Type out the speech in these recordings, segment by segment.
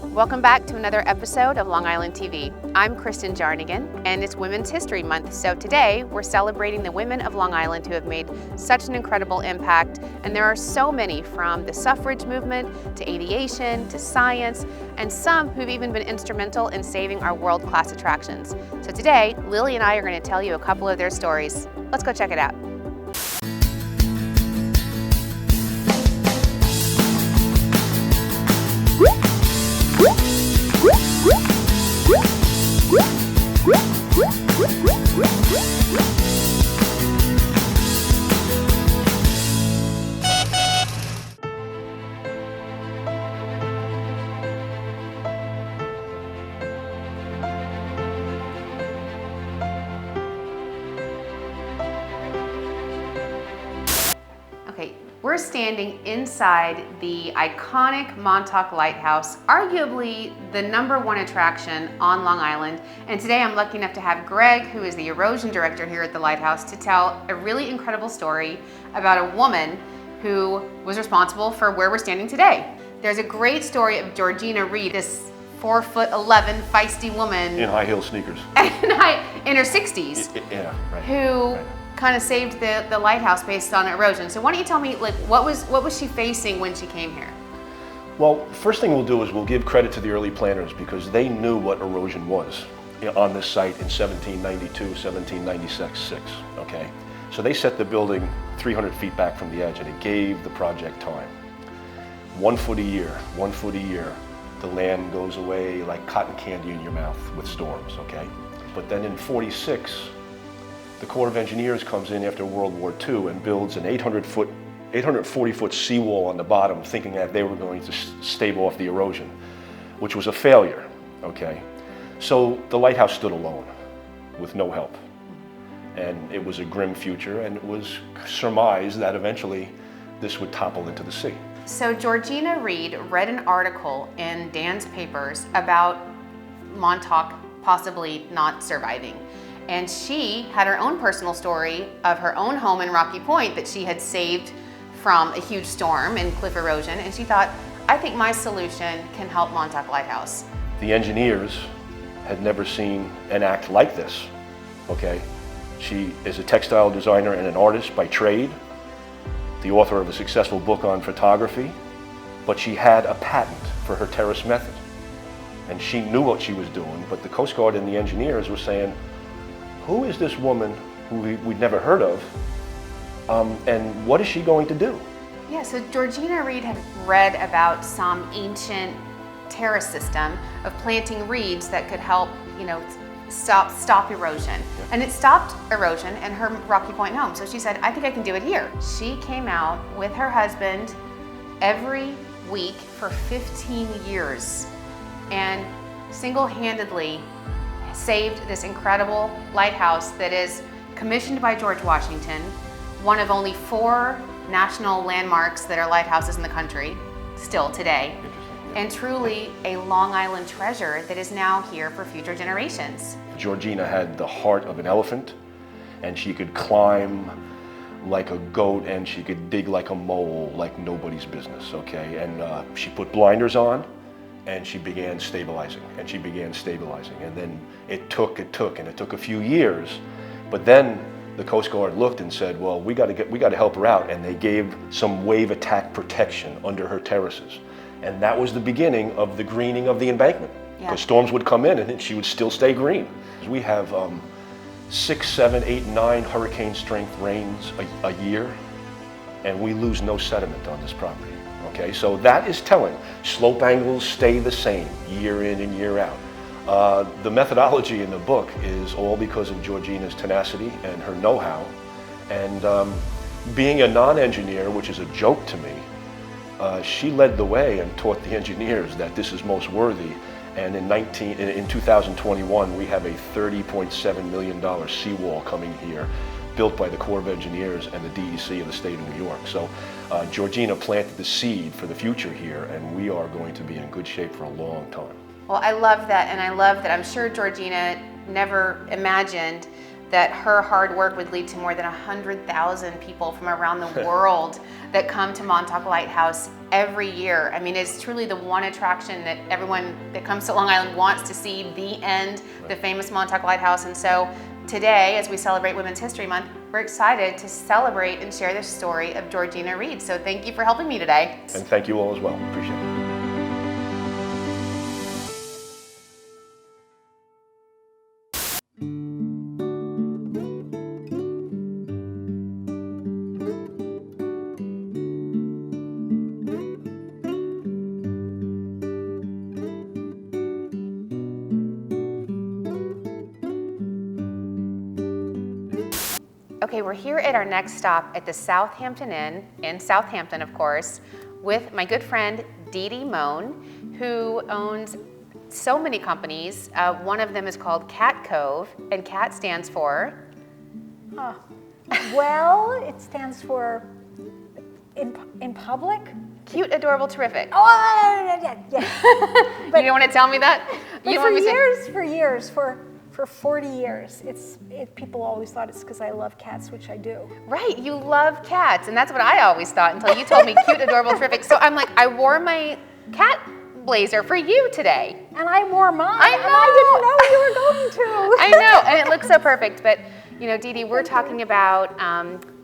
Welcome back to another episode of Long Island TV. I'm Kristen Jarnigan, and it's Women's History Month, so today we're celebrating the women of Long Island who have made such an incredible impact, and there are so many, from the suffrage movement to aviation to science, and some who've even been instrumental in saving our world-class attractions. So today, Lily and I are going to tell you a couple of their stories. Let's go check it out. Okay, we're standing inside the iconic Montauk Lighthouse, arguably the #1 attraction on Long Island. And today I'm lucky enough to have Greg, who is the erosion director here at the lighthouse, to tell a really incredible story about a woman who was responsible for where we're standing today. There's a great story of Giorgina Reid, this 4'11" feisty woman. In high heel sneakers. In her 60s. Yeah, right. Who kind of saved the lighthouse based on erosion. So why don't you tell me, like, what was she facing when she came here? Well, first thing we'll do is we'll give credit to the early planners because they knew what erosion was on this site in 1792, 1796, okay? So they set the building 300 feet back from the edge, and it gave the project time. 1 foot a year, the land goes away like cotton candy in your mouth with storms, okay? But then in 46, the Corps of Engineers comes in after World War II and builds an 840-foot seawall on the bottom, thinking that they were going to stave off the erosion, which was a failure, okay? So the lighthouse stood alone with no help. And it was a grim future, and it was surmised that eventually this would topple into the sea. So Giorgina Reid read an article in Dan's papers about Montauk possibly not surviving. And she had her own personal story of her own home in Rocky Point that she had saved from a huge storm and cliff erosion. And she thought, I think my solution can help Montauk Lighthouse. The engineers had never seen an act like this, okay? She is a textile designer and an artist by trade, the author of a successful book on photography, but she had a patent for her terrace method. And she knew what she was doing, but the Coast Guard and the engineers were saying, who is this woman who we'd never heard of, and what is she going to do? Yeah, so Giorgina Reid had read about some ancient terrace system of planting reeds that could help, stop erosion. Yeah. And it stopped erosion in her Rocky Point home. So she said, I think I can do it here. She came out with her husband every week for 15 years and single-handedly saved this incredible lighthouse that is commissioned by George Washington, one of only 4 national landmarks that are lighthouses in the country, still today, and truly a Long Island treasure that is now here for future generations. Giorgina had the heart of an elephant, and she could climb like a goat, and she could dig like a mole, like nobody's business, okay? And she put blinders on, and she began stabilizing, and then it took a few years, but then the Coast Guard looked and said, well, we got to help her out, and they gave some wave attack protection under her terraces, and that was the beginning of the greening of the embankment, because storms would come in and she would still stay green. We have 6, 7, 8, 9 hurricane strength rains a year, and we lose no sediment on this property. Okay, so that is telling. Slope angles stay the same year in and year out. The methodology in the book is all because of Giorgina's tenacity and her know-how. And being a non-engineer, which is a joke to me, she led the way and taught the engineers that this is most worthy. And in 2021, we have a $30.7 million seawall coming here, built by the Corps of Engineers and the DEC of the state of New York. So Giorgina planted the seed for the future here, and we are going to be in good shape for a long time. Well, I love that, and I love that I'm sure Giorgina never imagined that her hard work would lead to more than 100,000 people from around the world that come to Montauk Lighthouse every year. I mean, it's truly the one attraction that everyone that comes to Long Island wants to see, the end, the famous Montauk Lighthouse. And so today, as we celebrate Women's History Month, we're excited to celebrate and share the story of Giorgina Reid. So thank you for helping me today. And thank you all as well. Appreciate it. Okay, we're here at our next stop at the Southhampton Inn, in Southampton, of course, with my good friend Dede Moan, who owns so many companies. One of them is called Cat Cove, and Cat stands for? Well, it stands for in public. Cute, adorable, terrific. Oh, yeah. But you don't want to tell me that? But You for want me to- years, for 40 years, people always thought it's because I love cats, which I do. Right, you love cats, and that's what I always thought until you told me cute, adorable, terrific. So I'm like, I wore my cat blazer for you today. And I wore mine. I know. And I didn't know you were going to. I know, and it looks so perfect. But you know, Dede, we're talking about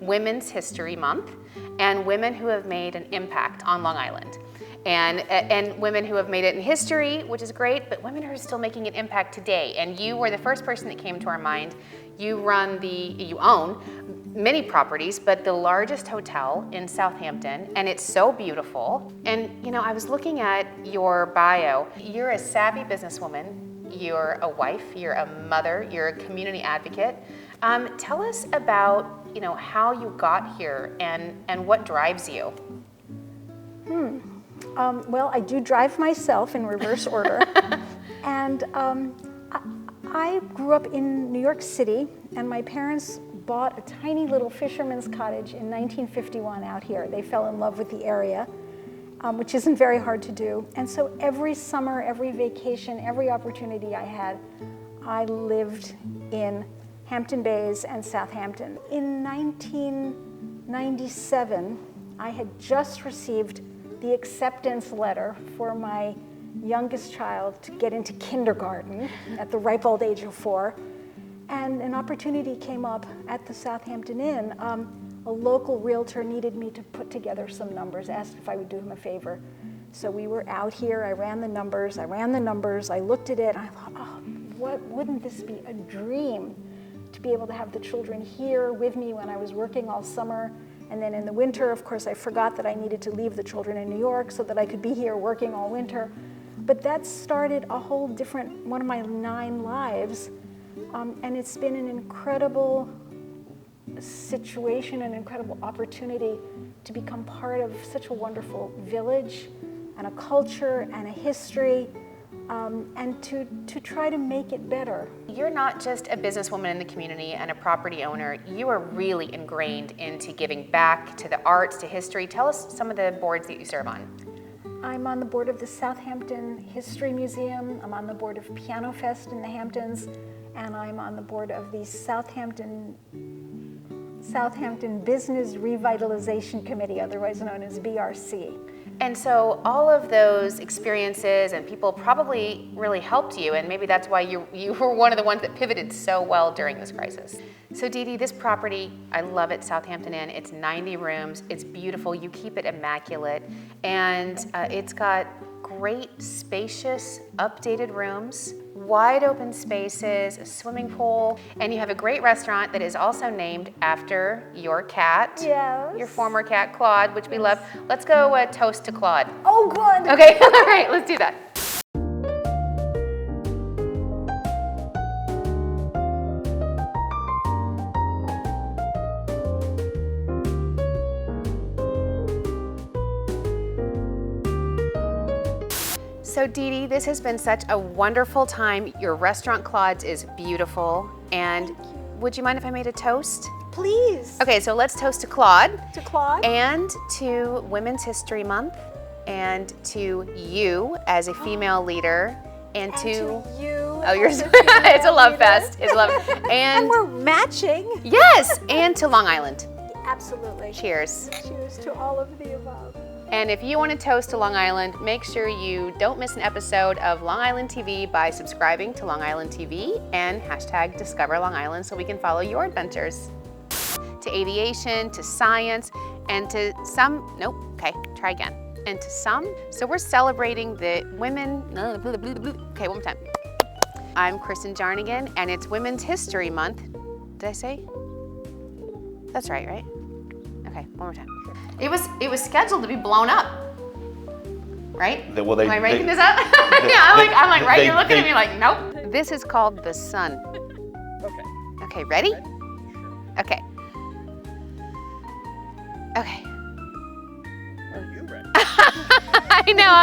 Women's History Month and women who have made an impact on Long Island. And women who have made it in history, which is great, but women who are still making an impact today. And you were the first person that came to our mind. You own many properties, but the largest hotel in Southampton, and it's so beautiful. And you know, I was looking at your bio. You're a savvy businesswoman. You're a wife. You're a mother. You're a community advocate. Tell us about how you got here and what drives you. Well, I do drive myself in reverse order. And I grew up in New York City, and my parents bought a tiny little fisherman's cottage in 1951 out here. They fell in love with the area, which isn't very hard to do. And so every summer, every vacation, every opportunity I had, I lived in Hampton Bays and Southampton. In 1997, I had just received the acceptance letter for my youngest child to get into kindergarten at the ripe old age of 4. And an opportunity came up at the Southhampton Inn. A local realtor needed me to put together some numbers, asked if I would do him a favor. So we were out here, I ran the numbers, I looked at it, and I thought, oh, wouldn't this be a dream to be able to have the children here with me when I was working all summer. And then in the winter, of course, I forgot that I needed to leave the children in New York so that I could be here working all winter. But that started a whole different, one of my 9 lives. And it's been an incredible situation, an incredible opportunity to become part of such a wonderful village and a culture and a history, and to try to make it better. You're not just a businesswoman in the community and a property owner. You are really ingrained into giving back to the arts, to history. Tell us some of the boards that you serve on. I'm on the board of the Southhampton History Museum. I'm on the board of Piano Fest in the Hamptons, and I'm on the board of the Southampton Business Revitalization Committee, otherwise known as BRC. And so all of those experiences and people probably really helped you, and maybe that's why you were one of the ones that pivoted so well during this crisis. So Dede, this property, I love it, Southhampton Inn. It's 90 rooms, it's beautiful, you keep it immaculate, and it's got great, spacious, updated rooms, wide open spaces, a swimming pool, and you have a great restaurant that is also named after your cat. Yes. Your former cat, Claude, which we love. Let's go toast to Claude. Oh, good. Okay, all right, let's do that. So Dede, this has been such a wonderful time. Your restaurant, Claude's, is beautiful. And would you mind if I made a toast? Please. Okay, so let's toast to Claude. To Claude. And to Women's History Month. And to you as a female leader. And to you Oh, you're it's a love fest. It's a love. And we're matching. Yes, and to Long Island. Absolutely. Cheers. Cheers to all of the above. And if you want to toast to Long Island, make sure you don't miss an episode of Long Island TV by subscribing to Long Island TV and hashtag Discover Long Island so we can follow your adventures. To aviation, to science, and to some, nope, okay, try again. And to some, so we're celebrating the women, okay, one more time. I'm Kristen Jarnigan, and it's Women's History Month. Did I say? That's right? Okay, one more time. It was scheduled to be blown up, right? Well, Am I making this up? Yeah, I'm like, right? You're looking at me like, nope. This is called the sun. Okay. Okay, ready? Okay. Okay. Are you ready? I know.